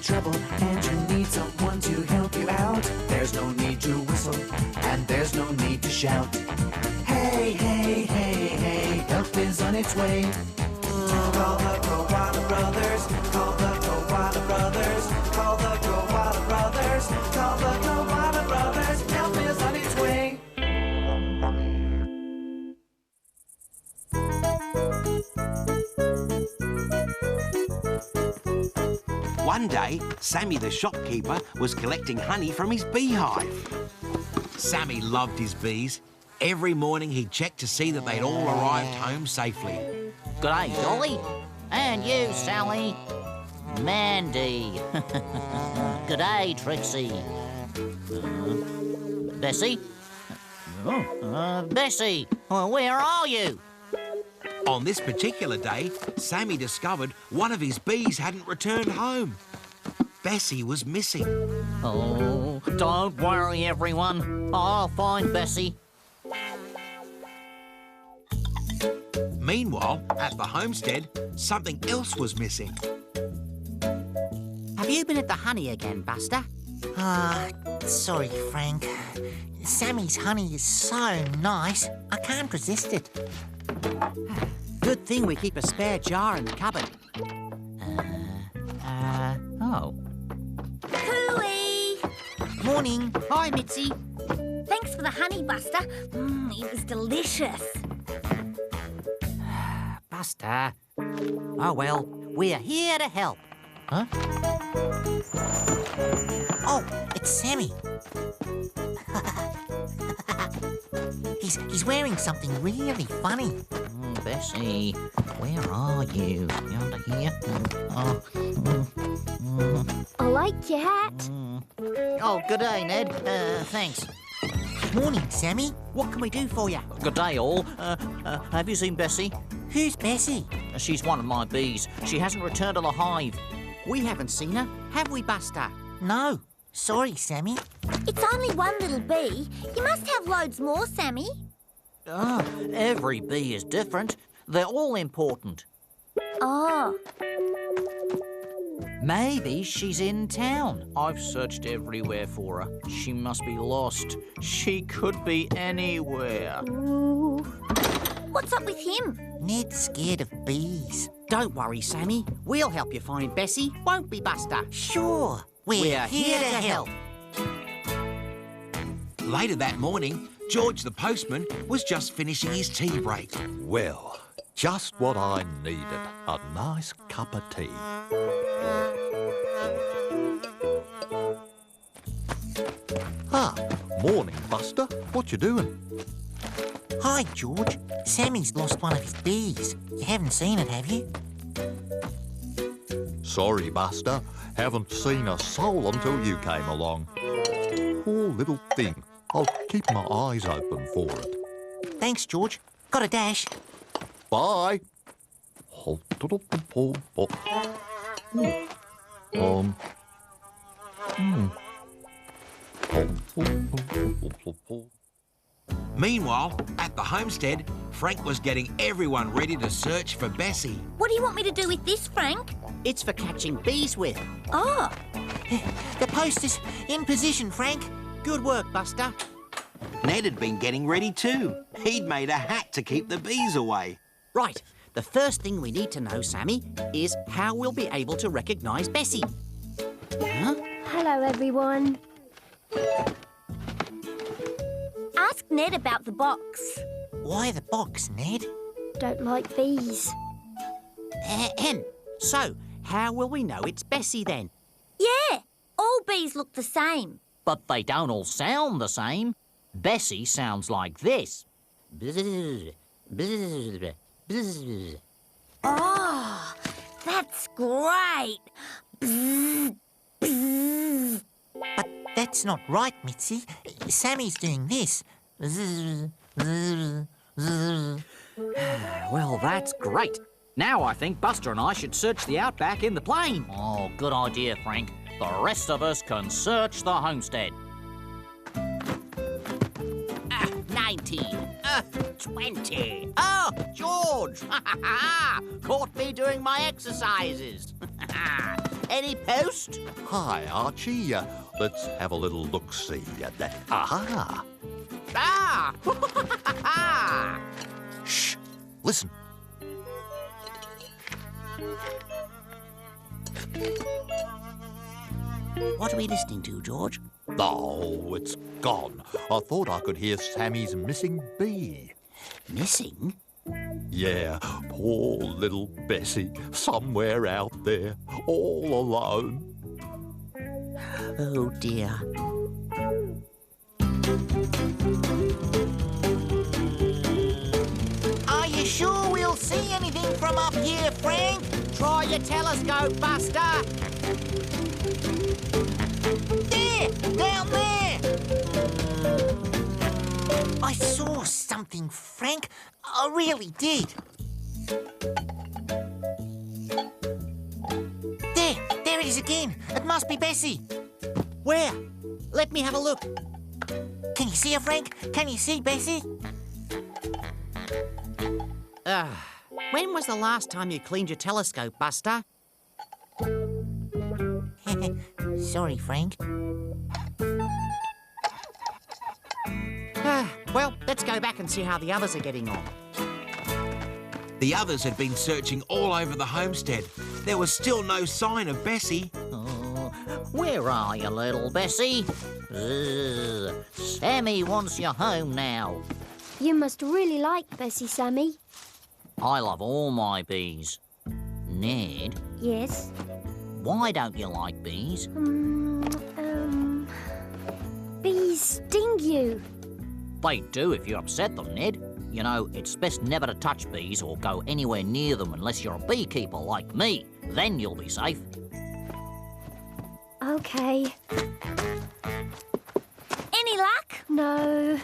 trouble and you need someone to help you out, there's no need to whistle and there's no need to shout. Hey, hey, hey, hey, help is on its way. Call the Koala Brothers, call the Koala Brothers, call the Koala Brothers, call the Koala Brothers, help is on its way. One day, Sammy the shopkeeper was collecting honey from his beehive. Sammy loved his bees. Every morning he'd check to see that they'd all arrived home safely. G'day, Dolly. And you, Sally. Mandy. G'day, Trixie. Bessie? Bessie, where are you? On this particular day, Sammy discovered one of his bees hadn't returned home. Bessie was missing. Oh, don't worry, everyone. I'll find Bessie. Meanwhile, at the homestead, something else was missing. Have you been at the honey again, Buster? Sorry, Frank. Sammy's honey is so nice, I can't resist it. Good thing we keep a spare jar in the cupboard. Oh. Cooey! Morning. Hi, Mitzi. Thanks for the honey, Buster. It was delicious. Buster. Oh, well, we're here to help. Huh? Oh, it's Sammy. He's wearing something really funny. Bessie, where are you? You under here? I like your hat. Oh, good day, Ned. Thanks. Morning, Sammy. What can we do for you? Good day, all. Have you seen Bessie? Who's Bessie? She's one of my bees. She hasn't returned to the hive. We haven't seen her, have we, Buster? No. Sorry, Sammy. It's only one little bee. You must have loads more, Sammy. Every bee is different. They're all important. Oh. Maybe she's in town. I've searched everywhere for her. She must be lost. She could be anywhere. Ooh. What's up with him? Ned's scared of bees. Don't worry, Sammy. We'll help you find Bessie, won't we, Buster? Sure. We're here to help. Later that morning, George the postman was just finishing his tea break. Well, just what I needed, a nice cup of tea. Morning, Buster. What you doing? Hi, George. Sammy's lost one of his bees. You haven't seen it, have you? Sorry, Buster. Haven't seen a soul until you came along. Poor little thing. I'll keep my eyes open for it. Thanks, George. Got a dash. Bye. Meanwhile, at the homestead, Frank was getting everyone ready to search for Bessie. What do you want me to do with this, Frank? It's for catching bees with. Oh. The post is in position, Frank. Good work, Buster. Ned had been getting ready too. He'd made a hat to keep the bees away. Right. The first thing we need to know, Sammy, is how we'll be able to recognise Bessie. Huh? Hello, everyone. Ask Ned about the box. Why the box, Ned? Don't like bees. So, how will we know it's Bessie then? Yeah, all bees look the same. But they don't all sound the same. Bessie sounds like this. Bzz, bzz, bzz. Oh, that's great. Bzz, bzz. But that's not right, Mitzi. Sammy's doing this. Zzz, zzz, zzz. Well, that's great. Now I think Buster and I should search the outback in the plain. Oh, good idea, Frank. The rest of us can search the homestead. 19. 20. Oh, George! Caught me doing my exercises. Any post? Hi, Archie. Let's have a little look-see at that. Aha! Ah! Shh! Listen. What are we listening to, George? Oh, it's gone. I thought I could hear Sammy's missing bee. Missing? Yeah, poor little Bessie, somewhere out there, all alone. Oh, dear. Are you sure we'll see anything from up here, Frank? Try your telescope, Buster. There! Down there! I saw something, Frank. I really did. There it is again. It must be Bessie. Where? Let me have a look. Can you see her, Frank? Can you see Bessie? When was the last time you cleaned your telescope, Buster? Sorry, Frank. Well, let's go back and see how the others are getting on. The others had been searching all over the homestead. There was still no sign of Bessie. Oh, where are you, little Bessie? Sammy wants you home now. You must really like Bessie, Sammy. I love all my bees. Ned, Yes. why don't you like bees? Bees sting you. They do if you upset them, Ned. You know, it's best never to touch bees or go anywhere near them unless you're a beekeeper like me. Then you'll be safe. Okay. Any luck? No.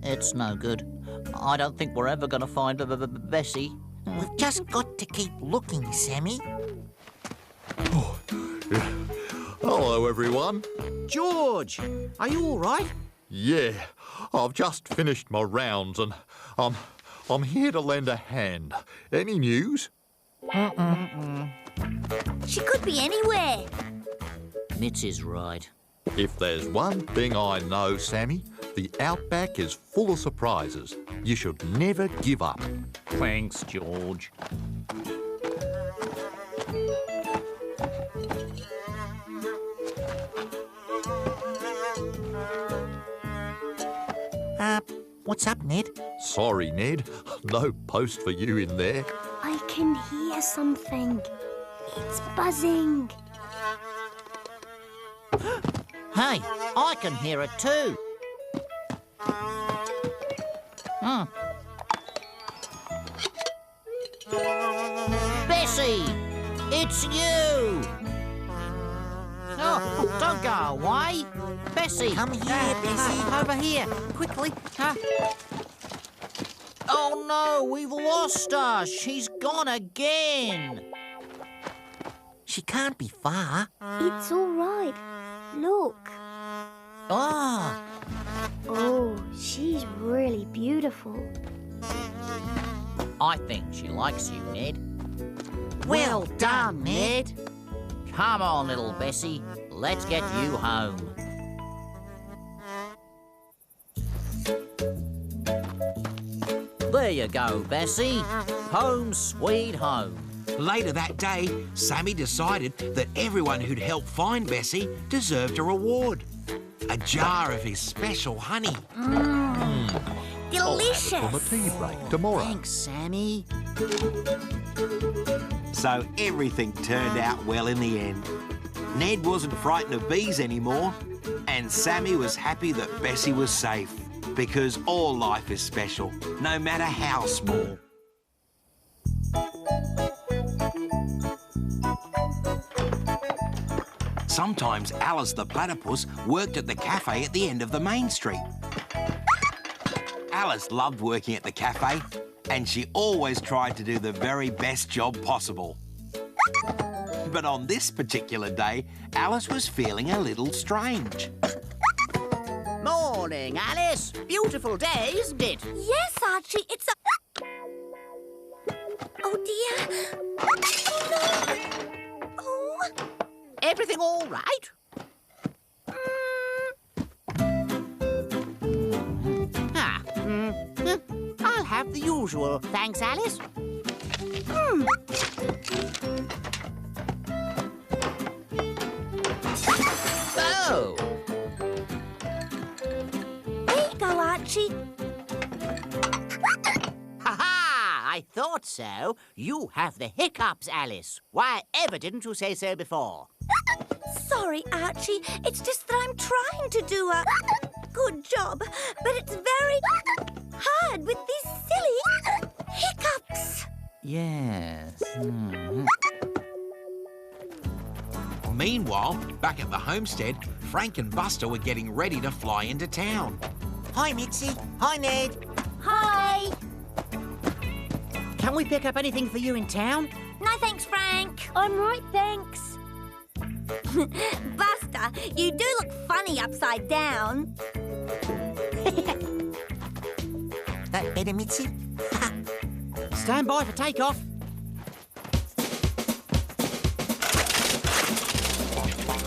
It's no good. I don't think we're ever going to find Bessie. We've just got to keep looking, Sammy. Hello, everyone. George, are you all right? Yeah, I've just finished my rounds and I'm here to lend a hand. Any news? She could be anywhere. Mitzi's right. If there's one thing I know, Sammy, the outback is full of surprises. You should never give up. Thanks, George. What's up, Ned? Sorry, Ned. No post for you in there. I can hear something. It's buzzing. Hey, I can hear it too. Bessie, it's you. Oh, don't go away. Bessie. Come here, Bessie. Over here, quickly. Oh no, we've lost her. She's gone again. She can't be far. It's all right. Look. Oh, Oh, she's really beautiful. I think she likes you, Ned. well done, Ned. Come on, little Bessie. Let's get you home. There you go, Bessie. Home sweet home. Later that day, Sammy decided that everyone who'd helped find Bessie deserved a reward. A jar of his special honey. Delicious. On a tea break tomorrow. Thanks, Sammy. So everything turned out well in the end. Ned wasn't frightened of bees anymore, and Sammy was happy that Bessie was safe, because all life is special, no matter how small. Sometimes Alice the platypus worked at the cafe at the end of the main street. Alice loved working at the cafe, and she always tried to do the very best job possible. But on this particular day, Alice was feeling a little strange. morning, Alice. Beautiful day, isn't it? Yes, Archie, it's a... Oh, dear. Oh, no. Oh. Everything all right? I'll have the usual. Thanks, Alice. Oh! There you go, Archie. Ha-ha! I thought so. You have the hiccups, Alice. Why ever didn't you say so before? Sorry, Archie. It's just that I'm trying to do a good job, but it's very hard with these silly hiccups. Yes. Meanwhile, back at the homestead, Frank and Buster were getting ready to fly into town. Hi, Mitzi. Hi, Ned. Hi. Can we pick up anything for you in town? No, thanks, Frank. I'm right, thanks. Buster, you do look funny upside down. That better, Mitzi? Stand by for takeoff.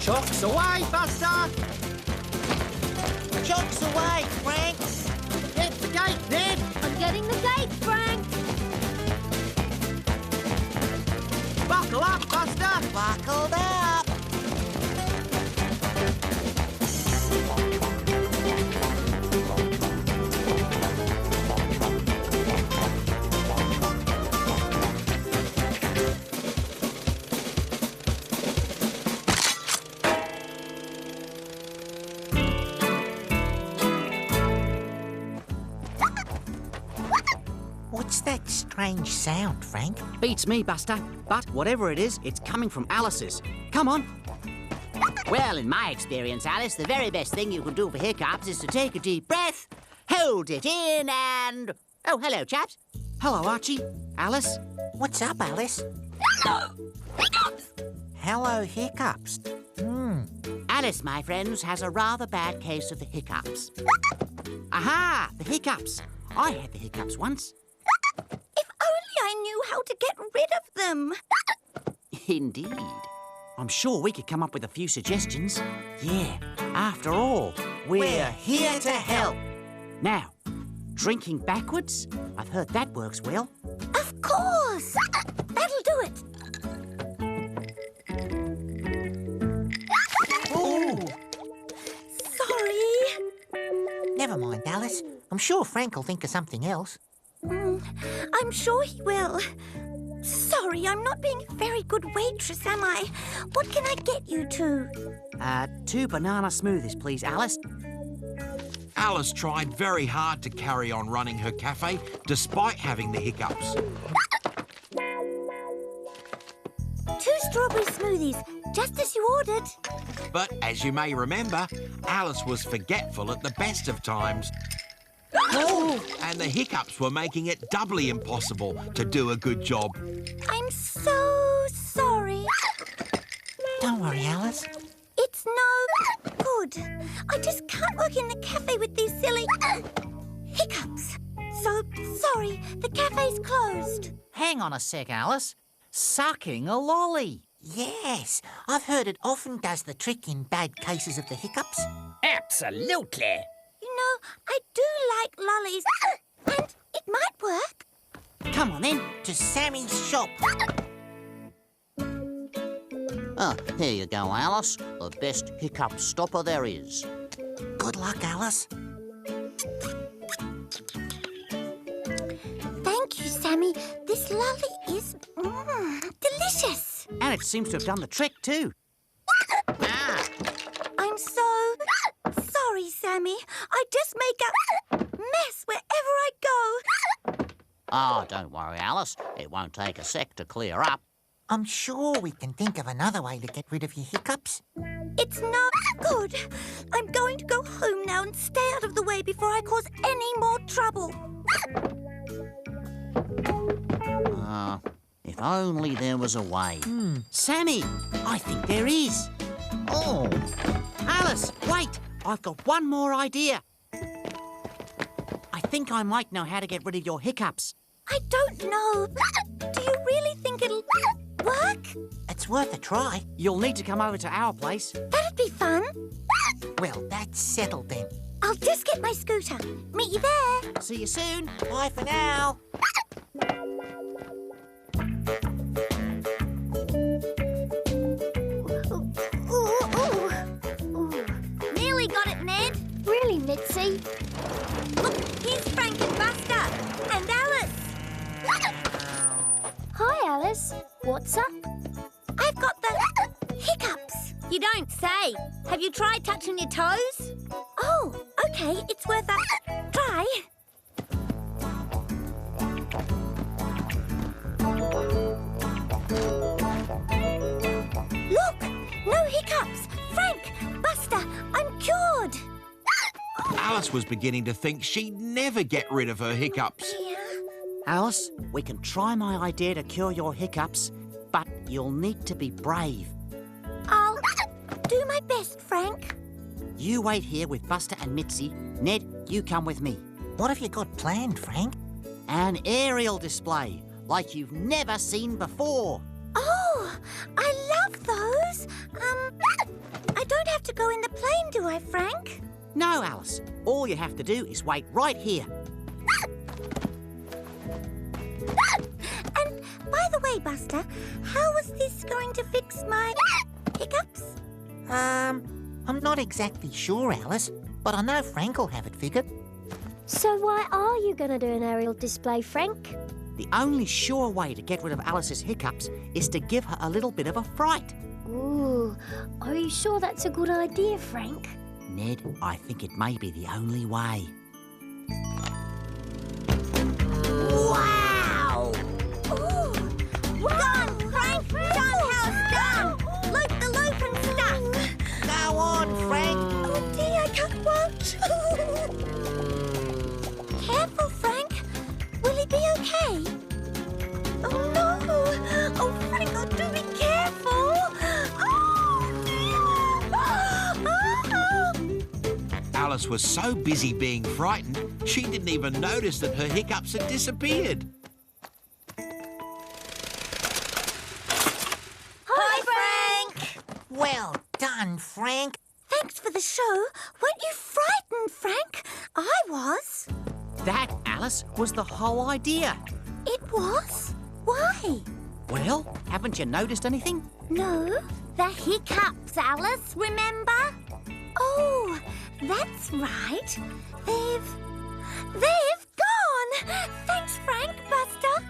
Chocks away, Buster! Chocks away, Franks. Get the gate, Ned! I'm getting the gate, Frank. Buckle up, Buster! Buckled up. What's that strange sound, Frank? Beats me, Buster. But whatever it is, it's coming from Alice's. Come on. Well, in my experience, Alice, the very best thing you can do for hiccups is to take a deep breath, hold it in, and... Oh, hello, chaps. Hello, Archie. Alice. What's up, Alice? Hello, Hiccups. Alice, my friends, has a rather bad case of the hiccups. Aha! The hiccups. I had the hiccups once. If only I knew how to get rid of them. Indeed. I'm sure we could come up with a few suggestions. Yeah, after all, We're here to help. Now, drinking backwards? I've heard that works well. Of course. That'll do it. Ooh. Sorry. Never mind, Alice. I'm sure Frank will think of something else. I'm sure he will. Sorry, I'm not being a very good waitress, am I? What can I get you to? 2 banana smoothies, please, Alice. Alice tried very hard to carry on running her cafe despite having the hiccups. 2 strawberry smoothies, just as you ordered. But as you may remember, Alice was forgetful at the best of times. And the hiccups were making it doubly impossible to do a good job. I'm so sorry. Don't worry, Alice. It's no good. I just can't work in the cafe with these silly hiccups. So sorry, the cafe's closed. Hang on a sec, Alice. Sucking a lolly. Yes, I've heard it often does the trick in bad cases of the hiccups. Absolutely. You know, I do like lollies, and it might work. Come on, then. To Sammy's shop. Oh, here you go, Alice. The best hiccup stopper there is. Good luck, Alice. Thank you, Sammy. This lolly is delicious. And it seems to have done the trick, too. I'm so sorry, Sammy. I just make a mess wherever I go. Oh, don't worry, Alice. It won't take a sec to clear up. I'm sure we can think of another way to get rid of your hiccups. It's no good. I'm going to go home now and stay out of the way before I cause any more trouble. If only there was a way. Sammy, I think there is. Oh, Alice, wait. I've got one more idea. I think I might know how to get rid of your hiccups. I don't know. Do you really think it'll work? It's worth a try. You'll need to come over to our place. That'd be fun. Well, that's settled then. I'll just get my scooter. Meet you there. See you soon. Bye for now. Nearly got it, Ned. Really, Mitzi? Look, here's Frank and Buster. And Alice. Hi, Alice. What's up? I've got the hiccups. You don't say. Have you tried touching your toes? Oh, OK. It's worth a try. Look! No hiccups! Frank! Buster! I'm cured! Alice was beginning to think she'd never get rid of her hiccups. Yeah. Alice, we can try my idea to cure your hiccups, but you'll need to be brave. I'll do my best, Frank. You wait here with Buster and Mitzi. Ned, you come with me. What have you got planned, Frank? An aerial display, like you've never seen before. Oh, I love those. I don't have to go in the plane, do I, Frank? No, Alice. All you have to do is wait right here. And by the way, Buster, how was this going to fix my hiccups? I'm not exactly sure, Alice, but I know Frank will have it figured. So why are you going to do an aerial display, Frank? The only sure way to get rid of Alice's hiccups is to give her a little bit of a fright. Ooh, are you sure that's a good idea, Frank? Ned, I think it may be the only way. Wow! Ooh! Done, Frank! Done, house, done! Loop the loop and stuff! Go on, Frank. Oh dear, I can't watch! Careful, Frank! Will he be okay? Oh no! Oh, Frank, oh, do be careful! Oh dear! Alice was so busy being frightened, she didn't even notice that her hiccups had disappeared. Hi, Frank! Well done, Frank. Thanks for the show. Weren't you frightened, Frank? I was. That, Alice, was the whole idea. It was? Why? Well, haven't you noticed anything? No. The hiccups, Alice, remember? Oh, that's right. They've gone. Thanks, Frank, Buster.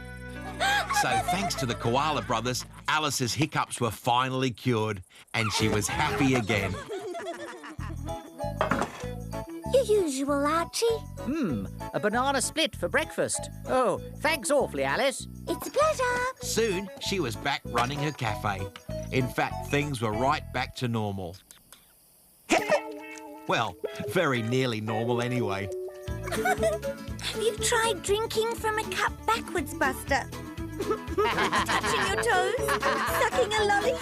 So thanks to the Koala brothers, Alice's hiccups were finally cured and she was happy again. Your usual, Archie. A banana split for breakfast. Oh, thanks awfully, Alice. It's a pleasure. Soon, she was back running her cafe. In fact, things were right back to normal. Well, very nearly normal anyway. Have you tried drinking from a cup backwards, Buster? Touching your toes, sucking a lolly.